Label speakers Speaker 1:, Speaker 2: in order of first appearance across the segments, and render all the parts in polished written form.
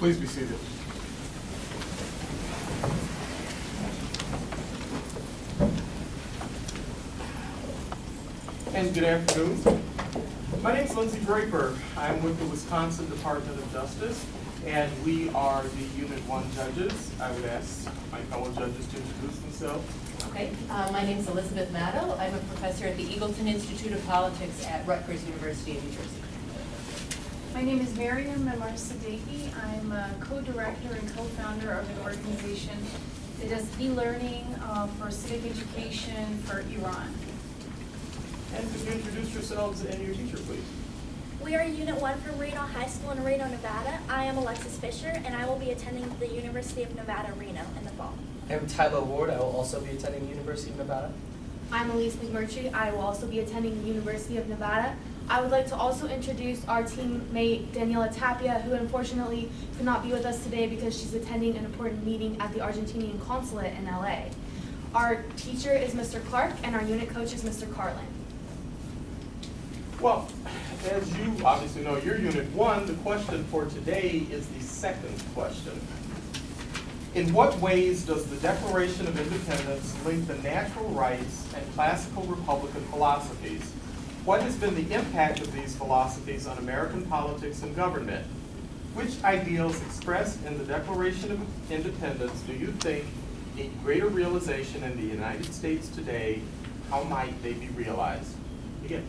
Speaker 1: Please be seated. And good afternoon. My name is Lindsay Draper. I'm with the Wisconsin Department of Justice, and we are the Unit 1 judges. I would ask my fellow judges to introduce themselves.
Speaker 2: Okay, my name is Elizabeth Maddow. I'm a professor at the Eagleton Institute of Politics at Rutgers University of New Jersey.
Speaker 3: My name is Miriam Memar Sadeghi. I'm a co-director and co-founder of an organization that does e-learning for civic education for Iran.
Speaker 1: And could you introduce yourselves and your teacher, please?
Speaker 4: We are Unit 1 from Reno High School in Reno, Nevada. I am Alexis Fisher, and I will be attending the University of Nevada, Reno in the fall.
Speaker 5: I'm Tyler Ward. I will also be attending University of Nevada.
Speaker 6: I'm Elise McMurtry. I will also be attending the University of Nevada. I would like to also introduce our teammate Daniela Tapia, who unfortunately could not be with us today because she's attending an important meeting at the Argentinian consulate in LA. Our teacher is Mr. Clark, and our unit coach is Mr. Carlin.
Speaker 1: Well, as you obviously know, you're Unit 1. The question for today is the second question. In what ways does the Declaration of Independence link the natural rights and classical republican philosophies? What has been the impact of these philosophies on American politics and government? Which ideals expressed in the Declaration of Independence do you think need greater realization in the United States today? How might they be realized? Begin.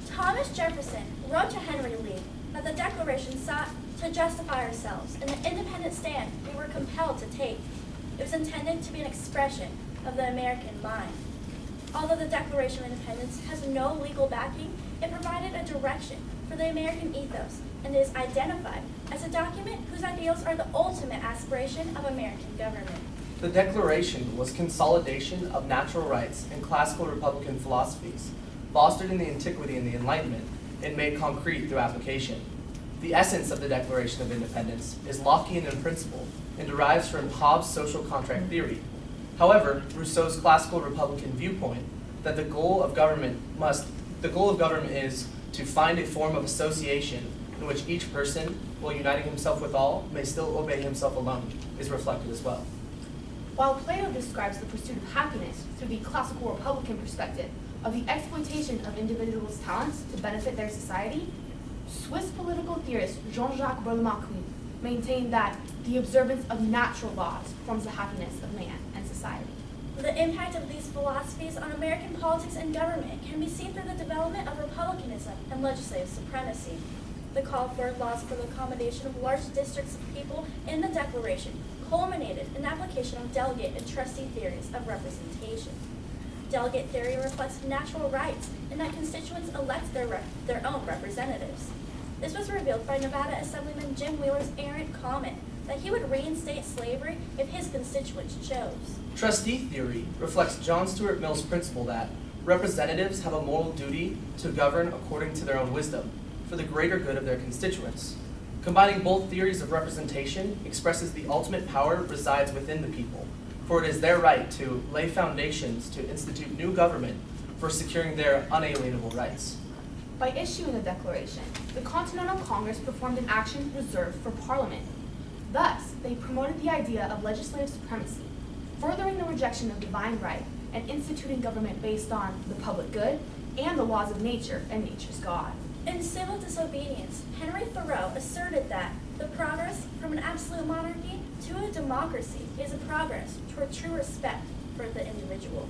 Speaker 4: Thomas Jefferson wrote to Henry Lee that the Declaration sought to justify ourselves in the independent stand we were compelled to take. It was intended to be an expression of the American mind. Although the Declaration of Independence has no legal backing, it provided a direction for the American ethos and is identified as a document whose ideals are the ultimate aspiration of American government.
Speaker 5: The Declaration was consolidation of natural rights and classical republican philosophies, fostered in the antiquity and the Enlightenment, and made concrete through application. The essence of the Declaration of Independence is Lockean in principle and derives from Hobbes' social contract theory. However, Rousseau's classical republican viewpoint that the goal of government is to find a form of association in which each person, while uniting himself with all, may still obey himself alone, is reflected as well.
Speaker 6: While Plato describes the pursuit of happiness through the classical republican perspective of the exploitation of individuals' talents to benefit their society, Swiss political theorist Jean-Jacques Burle-Marx maintained that the observance of natural laws forms the happiness of man and society.
Speaker 4: The impact of these philosophies on American politics and government can be seen through the development of republicanism and legislative supremacy. The call for laws for the accommodation of large districts of people in the Declaration culminated in the application of delegate and trustee theories of representation. Delegate theory reflects natural rights in that constituents elect their own representatives. This was revealed by Nevada Assemblyman Jim Wheeler's errant comment that he would reinstate slavery if his constituents chose.
Speaker 5: Trustee theory reflects John Stuart Mill's principle that representatives have a moral duty to govern according to their own wisdom, for the greater good of their constituents. Combining both theories of representation expresses the ultimate power resides within the people, for it is their right to lay foundations to institute new government for securing their unalienable rights.
Speaker 6: By issuing the Declaration, the Continental Congress performed an action reserved for Parliament. Thus, they promoted the idea of legislative supremacy, furthering the rejection of divine right and instituting government based on the public good and the laws of nature and nature's God.
Speaker 4: In Civil Disobedience, Henry Thoreau asserted that the progress from an absolute monarchy to a democracy is a progress toward true respect for the individual.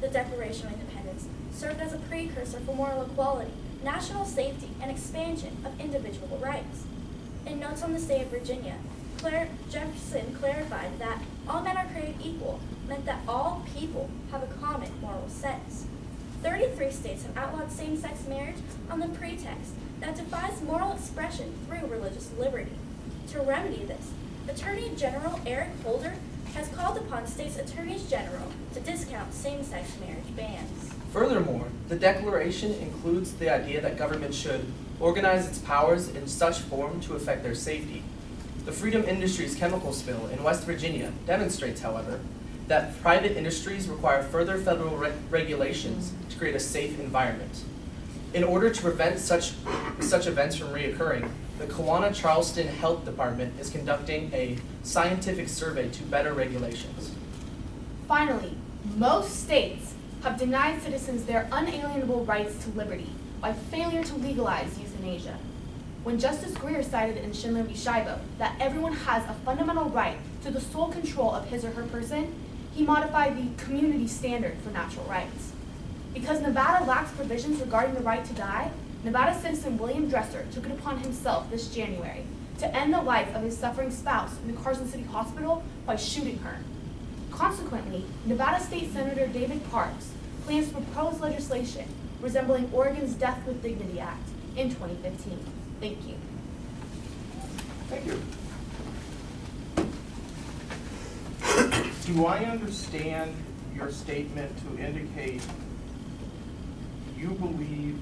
Speaker 4: The Declaration of Independence served as a precursor for moral equality, national safety, and expansion of individual rights. In Notes on the State of Virginia, Jefferson clarified that all men are created equal meant that all people have a common moral sense. 33 states have outlawed same-sex marriage on the pretext that defies moral expression through religious liberty. To remedy this, Attorney General Eric Holder has called upon states' attorneys general to discount same-sex marriage bans.
Speaker 5: Furthermore, the Declaration includes the idea that government should organize its powers in such form to affect their safety. The Freedom Industries chemical spill in West Virginia demonstrates, however, that private industries require further federal regulations to create a safe environment. In order to prevent such events from reoccurring, the Kewanna Charleston Health Department is conducting a scientific survey to better regulations.
Speaker 6: Finally, most states have denied citizens their unalienable rights to liberty by failure to legalize euthanasia. When Justice Greer cited in Schindler v. Shivo that everyone has a fundamental right to the sole control of his or her person, he modified the community standard for natural rights. Because Nevada lacks provisions regarding the right to die, Nevada citizen William Dresser took it upon himself this January to end the life of his suffering spouse in the Carson City Hospital by shooting her. Consequently, Nevada State Senator David Parks plans to propose legislation resembling Oregon's Death with Dignity Act in 2015. Thank you.
Speaker 1: Thank you. Do I understand your statement to indicate you believe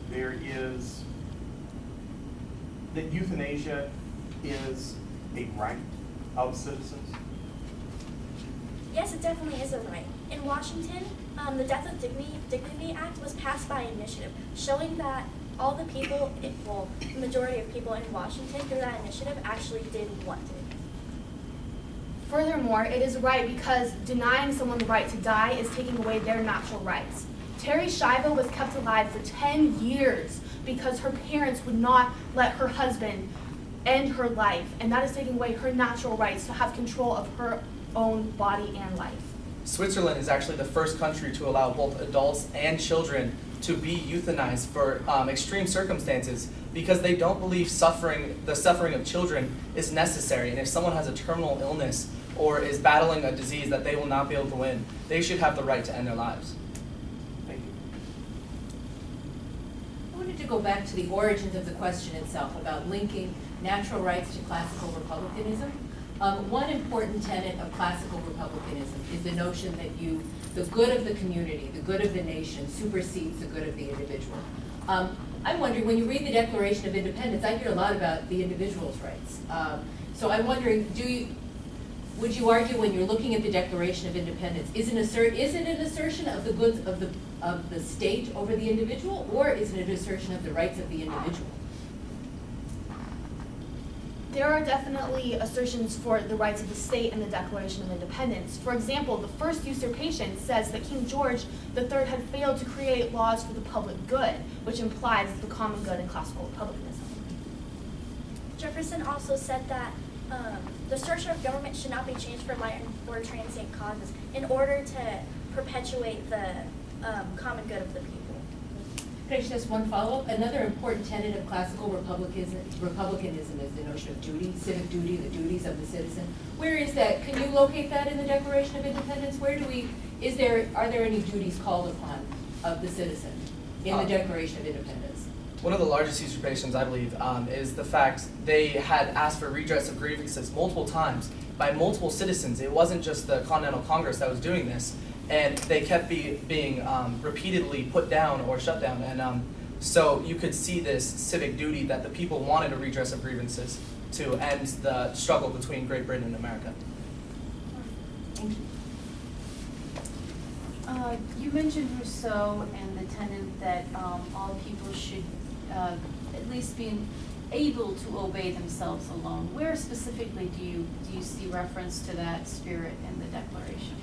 Speaker 1: that euthanasia is a right of citizens?
Speaker 4: Yes, it definitely is a right. In Washington, the Death with Dignity Act was passed by initiative, showing that all the people, the majority of people in Washington through that initiative actually did want it.
Speaker 6: Furthermore, it is right because denying someone the right to die is taking away their natural rights. Terry Shivo was kept alive for 10 years because her parents would not let her husband end her life, and that is taking away her natural rights to have control of her own body and life.
Speaker 5: Switzerland is actually the first country to allow both adults and children to be euthanized for extreme circumstances because they don't believe the suffering of children is necessary. And if someone has a terminal illness or is battling a disease that they will not be able to win, they should have the right to end their lives.
Speaker 1: Thank you.
Speaker 2: I wanted to go back to the origins of the question itself about linking natural rights to classical republicanism. One important tenet of classical republicanism is the notion that the good of the community, the good of the nation, supersedes the good of the individual. I'm wondering, when you read the Declaration of Independence, I hear a lot about the individual's rights. So I'm wondering, would you argue when you're looking at the Declaration of Independence, is it an assertion of the goods of the state over the individual, or is it an assertion of the rights of the individual?
Speaker 6: There are definitely assertions for the rights of the state in the Declaration of Independence. For example, the first usurpation says that King George III had failed to create laws for the public good, which implies the common good in classical republicanism.
Speaker 4: Jefferson also said that the structure of government should not be changed for light or transient causes in order to perpetuate the common good of the people.
Speaker 2: Could I just ask one follow-up? Another important tenet of classical republicanism is the notion of duty, civic duty, the duties of the citizen. Where is that? Can you locate that in the Declaration of Independence? Are there any duties called upon of the citizen in the Declaration of Independence?
Speaker 5: One of the largest usurpations, I believe, is the fact they had asked for redress of grievances multiple times by multiple citizens. It wasn't just the Continental Congress that was doing this. And they kept being repeatedly put down or shut down. And so you could see this civic duty that the people wanted a redress of grievances to end the struggle between Great Britain and America.
Speaker 2: Thank you.
Speaker 7: You mentioned Rousseau and the tenet that all people should at least be able to obey themselves alone. Where specifically do you see reference to that spirit in the Declaration?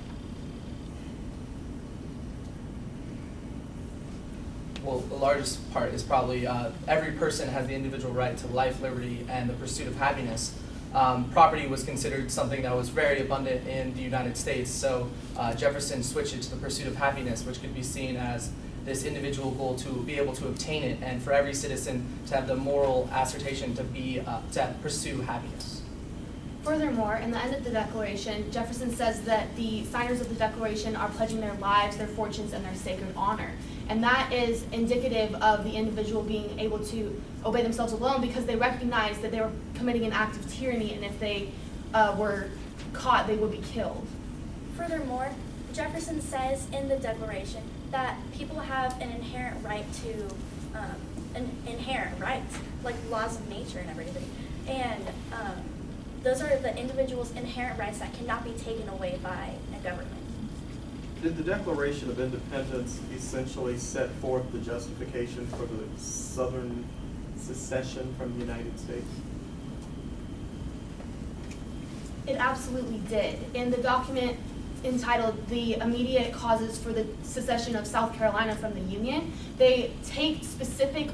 Speaker 5: Well, the largest part is probably every person has the individual right to life, liberty, and the pursuit of happiness. Property was considered something that was very abundant in the United States, so Jefferson switched it to the pursuit of happiness, which could be seen as this individual goal to be able to obtain it, and for every citizen to have the moral assertion to pursue happiness.
Speaker 6: Furthermore, in the end of the Declaration, Jefferson says that the signers of the Declaration are pledging their lives, their fortunes, and their sacred honor. And that is indicative of the individual being able to obey themselves alone because they recognize that they were committing an act of tyranny, and if they were caught, they would be killed.
Speaker 4: Furthermore, Jefferson says in the Declaration that people have an inherent right to inherent rights, like laws of nature and everything. And those are the individual's inherent rights that cannot be taken away by a government.
Speaker 1: Did the Declaration of Independence essentially set forth the justification for the Southern secession from the United States?
Speaker 6: It absolutely did. In the document entitled "The Immediate Causes for the Secession of South Carolina from the Union," they take specific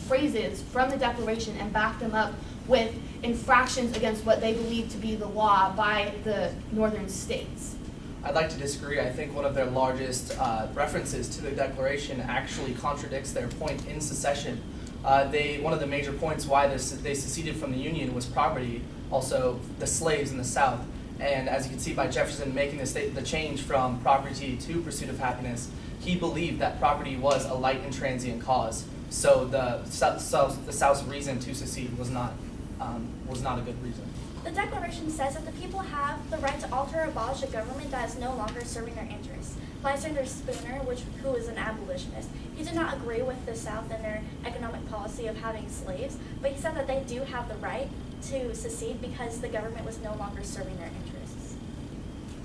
Speaker 6: phrases from the Declaration and back them up with infractions against what they believe to be the law by the northern states.
Speaker 5: I'd like to disagree. I think one of their largest references to the Declaration actually contradicts their point in secession. One of the major points why they seceded from the Union was property, also the slaves in the South. And as you can see by Jefferson making the change from property to pursuit of happiness, he believed that property was a light and transient cause. So the South's reason to secede was not a good reason.
Speaker 4: The Declaration says that the people have the right to alter or abolish a government that is no longer serving their interests. Lysander Spooner, who is an abolitionist, he did not agree with the South and their economic policy of having slaves, but he said that they do have the right to secede because the government was no longer serving their interests.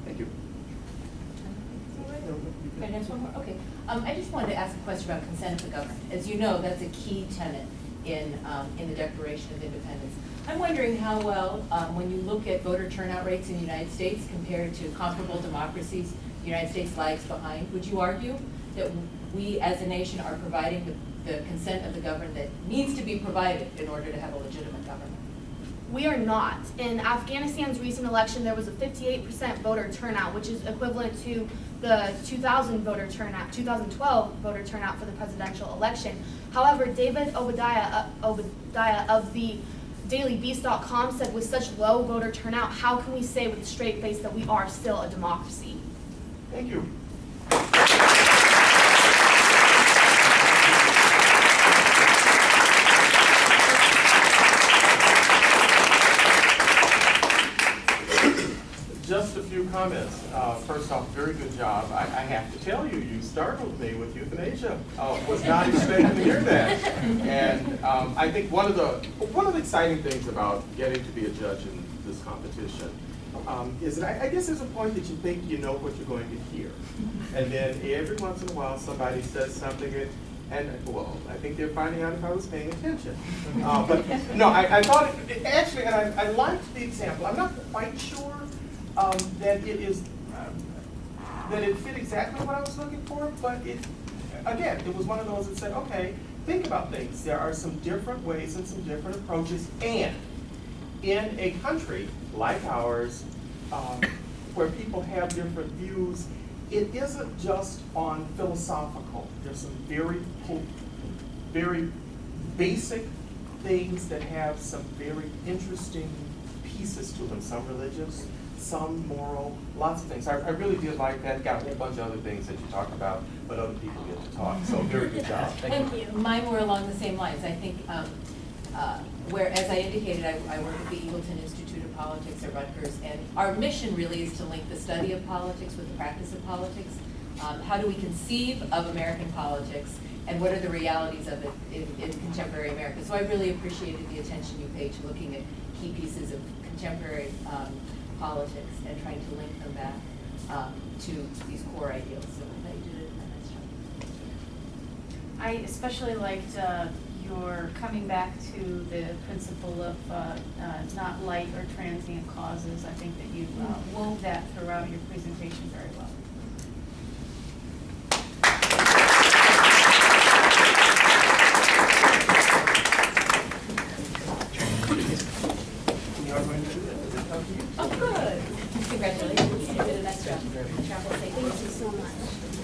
Speaker 1: Thank you.
Speaker 2: Can I ask one more? Okay. I just wanted to ask a question about consent of the governed. As you know, that's a key tenet in the Declaration of Independence. I'm wondering how well, when you look at voter turnout rates in the United States compared to comparable democracies the United States lags behind, would you argue that we as a nation are providing the consent of the governed that needs to be provided in order to have a legitimate government?
Speaker 6: We are not. In Afghanistan's recent election, there was a 58% voter turnout, which is equivalent to the 2012 voter turnout for the presidential election. However, David Obadiah of the DailyBeast.com said, with such low voter turnout, how can we say with a straight face that we are still a democracy?
Speaker 1: Thank you. Just a few comments. First off, very good job. I have to tell you, you startled me with euthanasia. Was not expecting to hear that. And I think one of the exciting things about getting to be a judge in this competition is that I guess there's a point that you think you know what you're going to hear. And then every once in a while somebody says something and well, I think they're finding out if I was paying attention. But no, I thought it actually, and I liked the example. I'm not quite sure that it fit exactly what I was looking for, but it was one of those that said, okay, think about things. There are some different ways and some different approaches, and in a country like ours, where people have different views, it isn't just on philosophical. There's some very basic things that have some very interesting pieces to them, some religious, some moral, lots of things. I really did like that. Got a whole bunch of other things that you talked about, but other people get to talk. So very good job.
Speaker 2: Thank you. Mine were along the same lines. I think, where, as I indicated, I work at the Eagleton Institute of Politics at Rutgers, and our mission really is to link the study of politics with the practice of politics. How do we conceive of American politics, and what are the realities of it in contemporary America? So I really appreciated the attention you paid to looking at key pieces of contemporary politics and trying to link them back to these core ideals. So you did a nice job.
Speaker 7: I especially liked your coming back to the principle of not light or transient causes. I think that you wove that throughout your presentation very well.
Speaker 2: Oh, good. Congratulations. You did a nice job. Travel safe.
Speaker 3: Thank you so much.